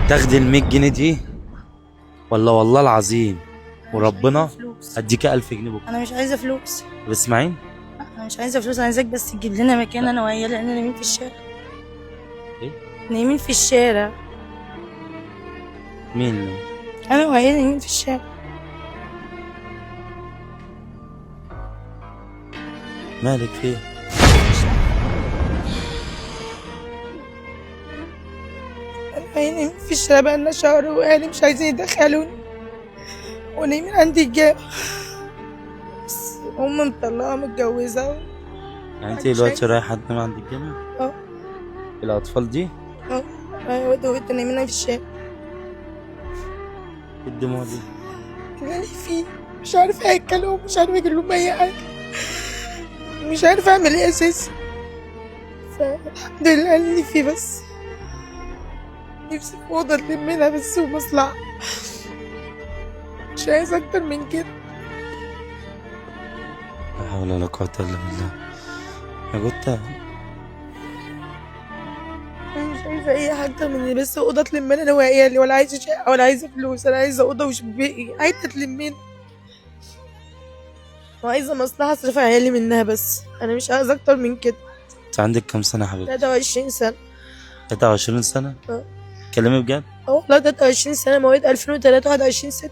تاخدي ال 100 جنيه دي ولا والله العظيم وربنا فلوس. هديك 1000 جنيه بكره؟ انا مش عايزه فلوس. طب اسمعين. انا مش عايزه فلوس، انا عايزاك بس تجيب لنا مكان انا وعيالي لان نايمين في الشارع. ايه؟ نايمين في الشارع. مين؟ انا وعيالي نايمين في الشارع. مالك فيه؟ انا وعيالي نايمين في الشارع بقالنا شهر واهلي مش عايزين يدخلوني ونايمين عندي الجامع. بس ام مطلقه متجوزه. يعني انت دلوقتي رايحه تنام عند الجامع؟ اه. الاطفال دي؟ اه. ايوه وانت نايمين في الشارع. إيه الدموع دي؟ اللي فيه مش عارفه اكلهم، مش عارفه اجيب لهم اي حاجه، مش عارفه اعمل ايه اساسا. فالحمد لله اللي فيه بس. نفسي في اوضه تلمنا بس ومصلحه، مش عايز اكتر من كده. لا حول ولا قوه الا بالله. يا جوتا انا مش عايزه اي حاجه اكتر من دي، بس اوضه تلمنا انا وعيالي، ولا عايزه شقه ولا عايزه فلوس، انا عايزه اوضه وشباقي، عايزه تلمنا وعايزه مصلحه اصرف عيالي منها بس. انا مش عايزه اكتر من كده. انت عندك كام سنه يا حبيبتي؟ 23 سنه. 23 سنه؟ اه. كلمي بجد؟ اه والله 23 سنه، مواليد 2003، 21/6.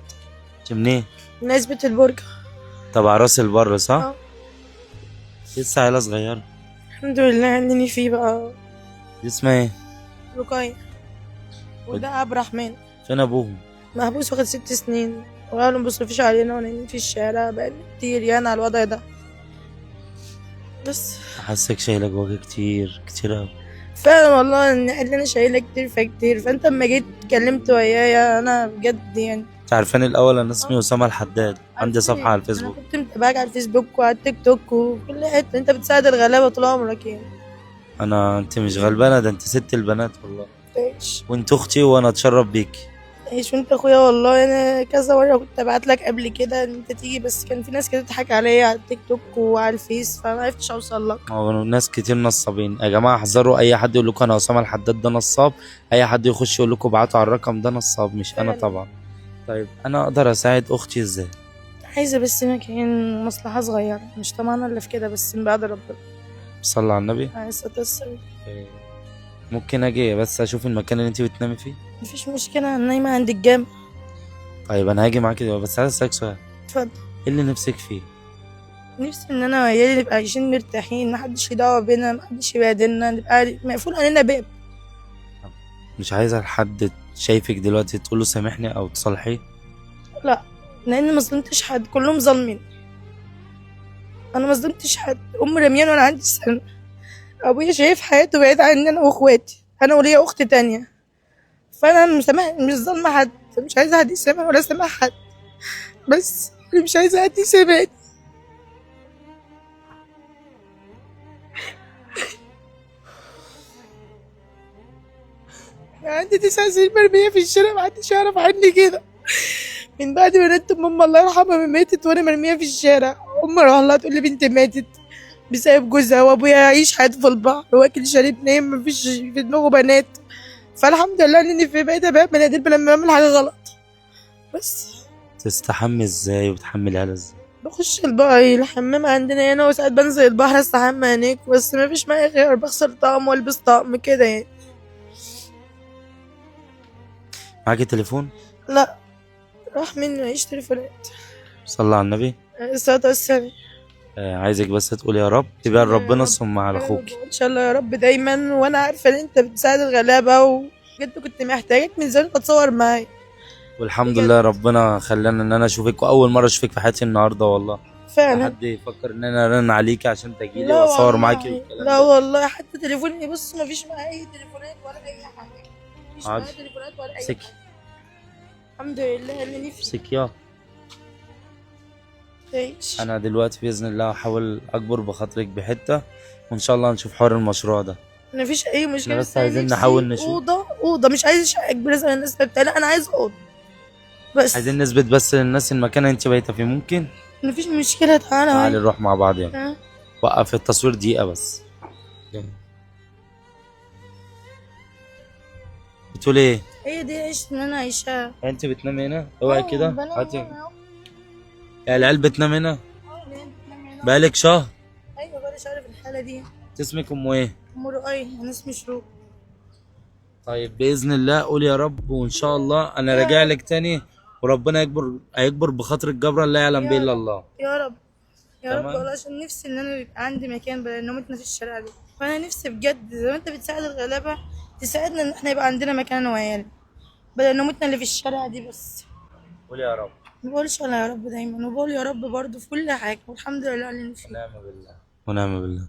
انت منين؟ من عزبة البرج. تبع راس البر صح؟ اه. لسه عيله صغيره. الحمد لله عندني فيه بقى. دي اسمها ايه؟ رقية. وده عبد الرحمن. فين ابوهم؟ محبوس واخد 6 سنين، وقالوا مبصرفوش علينا ونايمين في الشارع بقالنا كتير يعني على الوضع ده. بس حاسك شايله جواك كتير كتير اوي. فعلا والله ان اللي انا شايله كتير فكتير. فانت اما جيت اتكلمت ويايا انا بجد يعني. انت عارفاني الاول، انا اسمي اسامه الحداد، عندي صفحه على الفيسبوك. انا كنت متابعك على الفيسبوك وعلى التيك توك وفي كل حته. انت بتساعد الغلابه طول عمرك يعني. انت مش غلبانه، ده انت ست البنات والله. تعيش. وانت اختي وانا اتشرف بيكي. تعيش وانت اخويا والله. انا كذا مره كنت ابعت لك قبل كده ان انت تيجي، بس كان في ناس كده تضحك عليا على التيك توك وعلى الفيس فما عرفتش اوصل لك. هو ناس كتير نصابين يا جماعه، احذروا اي حد يقول لكم انا اسامه الحداد ده نصاب. اي حد يخش يقول لكم ابعتوا على الرقم ده نصاب، مش انا طبعا. طيب انا اقدر اساعد اختي ازاي؟ عايزه بس مكان مصلحه صغيره، مش طمعانه الا في كده، بس من بعد ربنا. صلى على النبي. عايز السلام. إيه، ممكن اجي بس اشوف المكان اللي انت بتنامي فيه؟ مفيش مشكله، انا نايمه عند الجامع. طيب انا هاجي معاكي دلوقتي، بس عايز اسالك سؤال. اتفضل. ايه اللي نفسك فيه؟ نفسي ان انا وعيالي نبقى عايشين مرتاحين، محدش يدعوا بينا، محدش يبهدلنا، نبقى مقفول علينا باب. مش عايزه حد شايفك دلوقتي تقول له سامحني او تصالحيه؟ لا، لان ما ظلمتش حد، كلهم ظالمين. انا ما ظلمتش حد. ام رميان وانا عندي سنه. ابويا شايف حياته بعيد عني انا واخواتي، انا وليا اخت تانية. فانا مش ظالمه حد، مش عايزه حد يسامح ولا سامح حد، بس أنا مش عايزه حد يسامحني. عندي 9 سنين مرميه في الشارع، محدش يعرف عني كده. من بعد ما ندت ماما الله يرحمها ماتت وانا مرميه في الشارع. امي اروح لها تقول لي بنتي ماتت بسبب جوزها، وابويا يعيش حياته في البحر واكل شارب نايم، مفيش في دماغه بنات. فالحمد لله اني في بقيت ابقى بني ادم لما بعمل حاجه غلط. بس تستحمي ازاي وبتحملي على ازاي؟ بخش الحمام عندنا هنا، وساعات بنزل البحر استحمى هناك، بس مفيش معايا غير بغسل طقم والبس طقم كده يعني. معاكي تليفون؟ لا، راح مني معيش تليفونات. صلى على النبي. الصلاة والسلام. عايزك بس تقول يا رب تبقى لربنا ثم على اخوك. ان شاء الله يا رب دايما. وانا عارفه ان انت بتساعد الغلابه، وبجد كنت محتاجك من زمان تتصور معايا. والحمد بجد. لله ربنا خلاني ان انا اشوفك، واول مره اشوفك في حياتي النهارده والله. فعلا. حد يفكر ان انا ارن عليكي عشان تجيلي لا واصور والله. معاكي والكلام لا ده. والله، حتى تليفوني بص مفيش معايا اي تليفونات ولا اي حاجه. مفيش عادي. معايا تليفونات ولا اي امسكي حاجه. الحمد لله اني نفسي امسكي يا. تعيش. انا دلوقتي باذن الله هحاول اكبر بخاطرك بحته، وان شاء الله نشوف حوار المشروع ده. مفيش اي مشكله، احنا بس أنا عايزين نفسي نحاول نشوف. اوضه مش عايزه شقه كبيره زي الناس بتاعتها، لا انا عايز اوضه بس. عايزين نثبت بس للناس المكان اللي انت بايته فيه ممكن. مفيش مشكله، تعالى تعالي معايا. نروح مع بعض يعني. ها؟ وقف التصوير دقيقه بس. يلا. بتقول ايه؟ هي دي عيشة ان انا عايشاها. انت بتنام هنا؟ اوعي كده بنام هاتي. هنا اهو. يعني العيال بتنام هنا؟ اللي هي بتنام هنا. بقالك شهر؟ ايوه بقالي شهر في الحالة دي. انت اسمك ام ايه؟ ام رؤي، انا اسمي شروق. طيب باذن الله قول يا رب، وان شاء الله انا يا راجع رب. لك تاني، وربنا هيكبر بخاطرك جبرا لا يعلم به يا الا رب. الله. يا رب. يا رب تمام. والله، عشان نفسي ان انا يبقى عندي مكان بدل نومتنا في الشارع دي. فانا نفسي بجد زي ما انت بتساعد الغلابه تساعدنا ان احنا يبقى عندنا مكان انا وعيالي بدل نومتنا اللي في الشارع دي بس. قول يا رب. ما بقولش انا يا رب دايما، وبقول يا رب برضه في كل حاجه، والحمد لله على اللي أنا فيه. ونعم بالله. ونعم بالله.